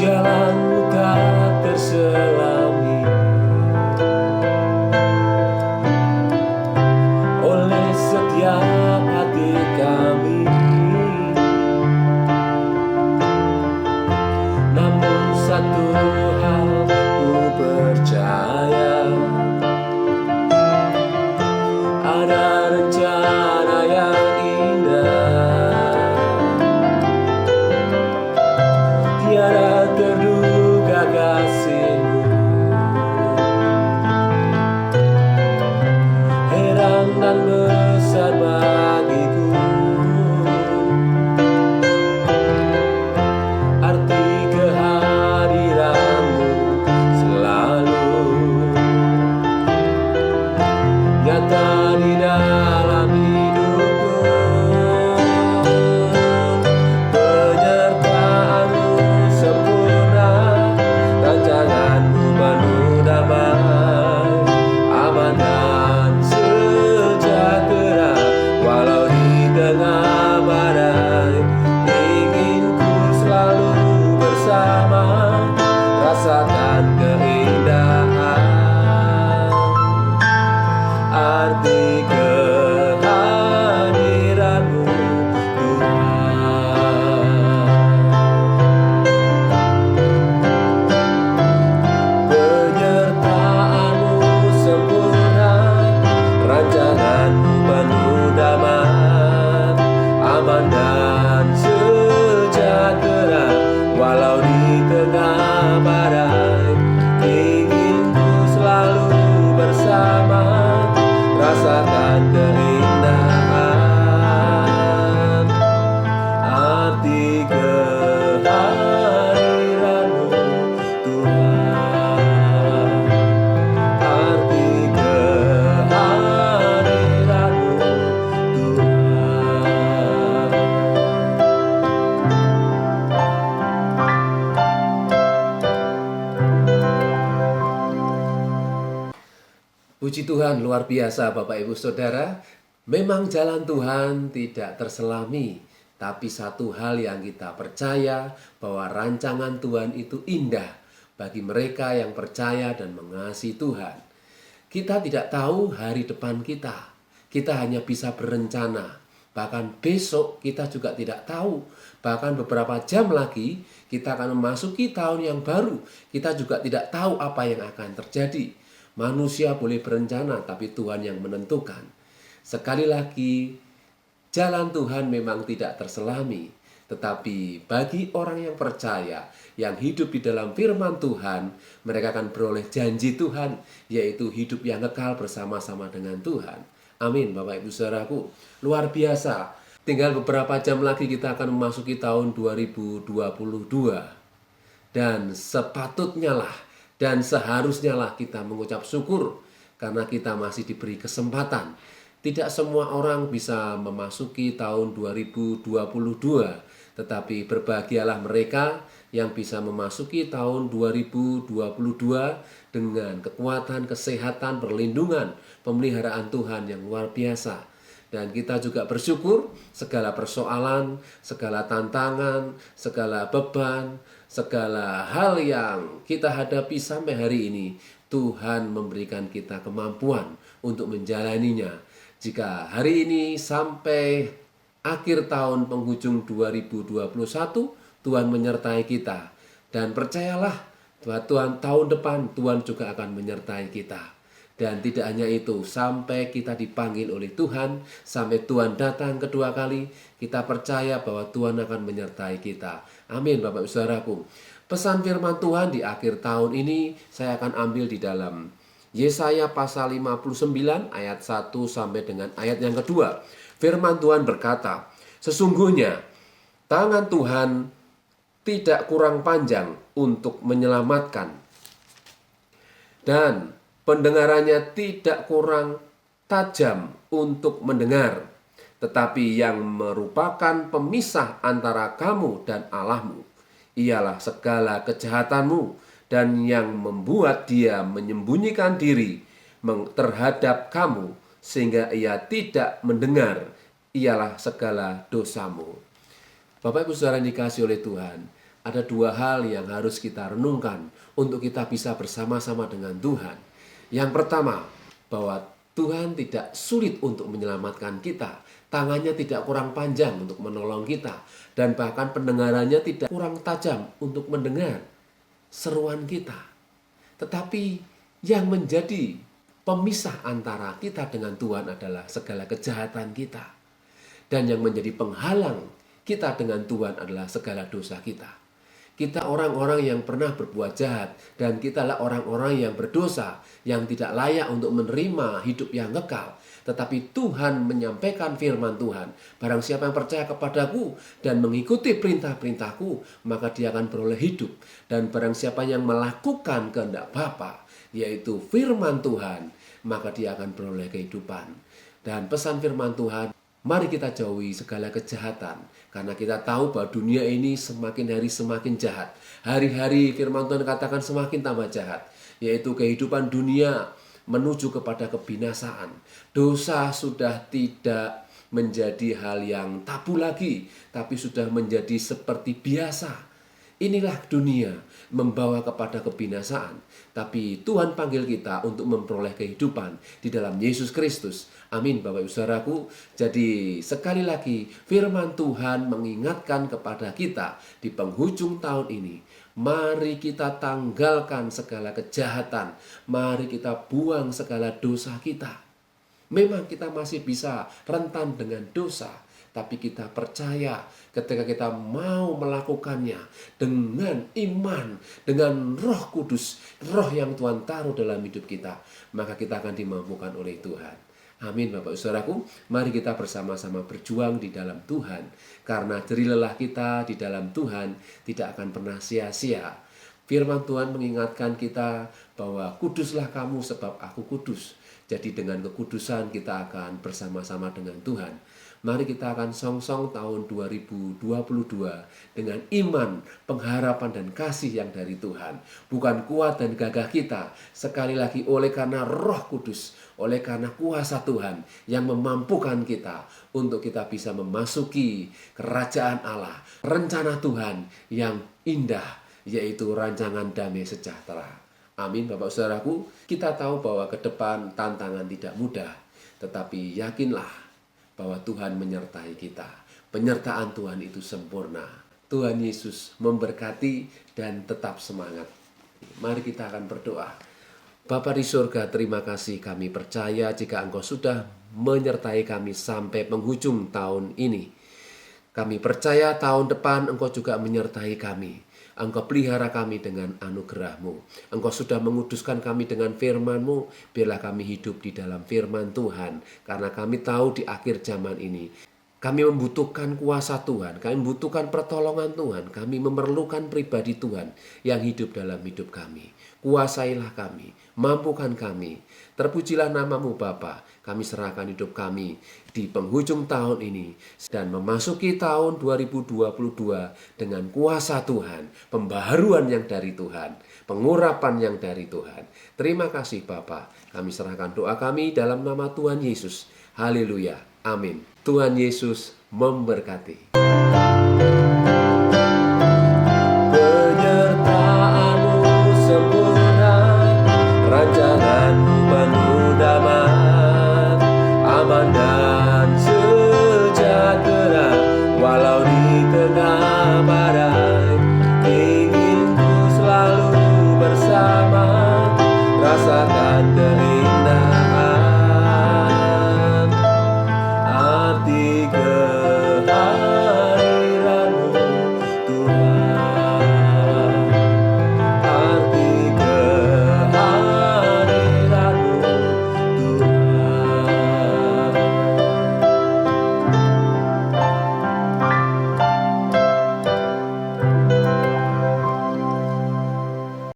Jalanmu tak terselami oleh setiap hati kami. Namun satu hal ku percaya, ada rencana yang indah, tiada terduga kasih-Mu. Heran dan besar bagiku arti kehadiran-Mu selalu nyata di dalam hidupku. Penyertaan-Mu sempurna, rancangan-Mu penuh damai, aman dan sejahtera walau di tengah badai. Ingin ku selalu bersama, rasakan keindahan arti kehadiran-Mu, Tuhan. Penyertaan-Mu sempurna, rancangan-Mu penuh damai, aman dan sejahtera walau di tengah badai. Ingin ku selalu bersama, rasakan keindahan arti kehadiran-Mu, Tuhan. Arti kehadiran-Mu, Tuhan. Puji Tuhan, luar biasa Bapak Ibu Saudara. Memang jalan Tuhan tidak terselami, tapi satu hal yang kita percaya bahwa rancangan Tuhan itu indah bagi mereka yang percaya dan mengasihi Tuhan. Kita tidak tahu hari depan kita. Kita hanya bisa berencana. Bahkan besok kita juga tidak tahu. Bahkan beberapa jam lagi kita akan memasuki tahun yang baru. Kita juga tidak tahu apa yang akan terjadi. Manusia boleh berencana, tapi Tuhan yang menentukan. Sekali lagi, jalan Tuhan memang tidak terselami. Tetapi bagi orang yang percaya, yang hidup di dalam firman Tuhan, mereka akan beroleh janji Tuhan, yaitu hidup yang kekal bersama-sama dengan Tuhan. Amin, Bapak Ibu Saudaraku. Luar biasa. Tinggal beberapa jam lagi kita akan memasuki tahun 2022. Dan sepatutnya lah, dan seharusnya lah kita mengucap syukur karena kita masih diberi kesempatan. Tidak semua orang bisa memasuki tahun 2022, tetapi berbahagialah mereka yang bisa memasuki tahun 2022 dengan kekuatan, kesehatan, perlindungan, pemeliharaan Tuhan yang luar biasa. Dan kita juga bersyukur segala persoalan, segala tantangan, segala beban, segala hal yang kita hadapi sampai hari ini, Tuhan memberikan kita kemampuan untuk menjalaninya. Jika hari ini sampai akhir tahun penghujung 2021, Tuhan menyertai kita. Dan percayalah bahwa tahun depan Tuhan juga akan menyertai kita. Dan tidak hanya itu, sampai kita dipanggil oleh Tuhan, sampai Tuhan datang kedua kali, kita percaya bahwa Tuhan akan menyertai kita. Amin, Bapak Ibu Saudaraku. Pesan firman Tuhan di akhir tahun ini saya akan ambil di dalam Yesaya pasal 59 ayat 1 sampai dengan ayat yang kedua. Firman Tuhan berkata, sesungguhnya tangan Tuhan tidak kurang panjang untuk menyelamatkan, dan pendengarannya tidak kurang tajam untuk mendengar, tetapi yang merupakan pemisah antara kamu dan Allahmu ialah segala kejahatanmu, dan yang membuat dia menyembunyikan diri terhadap kamu sehingga ia tidak mendengar ialah segala dosamu. Bapak Ibu Saudara yang dikasihi oleh Tuhan, ada dua hal yang harus kita renungkan untuk kita bisa bersama-sama dengan Tuhan. Yang pertama, bahwa Tuhan tidak sulit untuk menyelamatkan kita. Tangannya tidak kurang panjang untuk menolong kita. Dan bahkan pendengarannya tidak kurang tajam untuk mendengar seruan kita. Tetapi yang menjadi pemisah antara kita dengan Tuhan adalah segala kejahatan kita. Dan yang menjadi penghalang kita dengan Tuhan adalah segala dosa kita. Kita orang-orang yang pernah berbuat jahat, dan kitalah orang-orang yang berdosa, yang tidak layak untuk menerima hidup yang kekal. Tetapi Tuhan menyampaikan firman Tuhan, barang siapa yang percaya kepadaku dan mengikuti perintah-perintahku, maka dia akan beroleh hidup. Dan barang siapa yang melakukan kehendak Bapa, yaitu firman Tuhan, maka dia akan beroleh kehidupan. Dan pesan firman Tuhan, mari kita jauhi segala kejahatan, karena kita tahu bahwa dunia ini semakin hari semakin jahat. Hari-hari firman Tuhan katakan semakin tambah jahat, yaitu kehidupan dunia menuju kepada kebinasaan. Dosa sudah tidak menjadi hal yang tabu lagi, tapi sudah menjadi seperti biasa. Inilah dunia membawa kepada kebinasaan. Tapi Tuhan panggil kita untuk memperoleh kehidupan di dalam Yesus Kristus. Amin Bapak Ibu Saudaraku. Jadi sekali lagi firman Tuhan mengingatkan kepada kita di penghujung tahun ini. Mari kita tanggalkan segala kejahatan. Mari kita buang segala dosa kita. Memang kita masih bisa rentan dengan dosa, tapi kita percaya ketika kita mau melakukannya dengan iman, dengan Roh Kudus, Roh yang Tuhan taruh dalam hidup kita, maka kita akan dimampukan oleh Tuhan. Amin Bapak Saudaraku, mari kita bersama-sama berjuang di dalam Tuhan, karena jerih lelah kita di dalam Tuhan tidak akan pernah sia-sia. Firman Tuhan mengingatkan kita bahwa kuduslah kamu sebab aku kudus. Jadi dengan kekudusan kita akan bersama-sama dengan Tuhan. Mari kita akan song-song tahun 2022 dengan iman, pengharapan dan kasih yang dari Tuhan. Bukan kuat dan gagah kita, sekali lagi oleh karena Roh Kudus, oleh karena kuasa Tuhan yang memampukan kita untuk kita bisa memasuki kerajaan Allah, rencana Tuhan yang indah, yaitu rancangan damai sejahtera. Amin Bapak Saudaraku, kita tahu bahwa ke depan tantangan tidak mudah, tetapi yakinlah bahwa Tuhan menyertai kita. Penyertaan Tuhan itu sempurna. Tuhan Yesus memberkati dan tetap semangat. Mari kita akan berdoa. Bapa di surga, terima kasih, kami percaya jika Engkau sudah menyertai kami sampai penghujung tahun ini. Kami percaya tahun depan Engkau juga menyertai kami. Engkau pelihara kami dengan anugerah-Mu. Engkau sudah menguduskan kami dengan firman-Mu. Biarlah kami hidup di dalam firman Tuhan. Karena kami tahu di akhir zaman ini, kami membutuhkan kuasa Tuhan. Kami membutuhkan pertolongan Tuhan. Kami memerlukan pribadi Tuhan yang hidup dalam hidup kami. Kuasailah kami, mampukan kami. Terpujilah nama-Mu Bapa. Kami serahkan hidup kami di penghujung tahun ini dan memasuki tahun 2022 dengan kuasa Tuhan, pembaharuan yang dari Tuhan, pengurapan yang dari Tuhan. Terima kasih Bapa. Kami serahkan doa kami dalam nama Tuhan Yesus. Haleluya. Amin. Tuhan Yesus memberkati.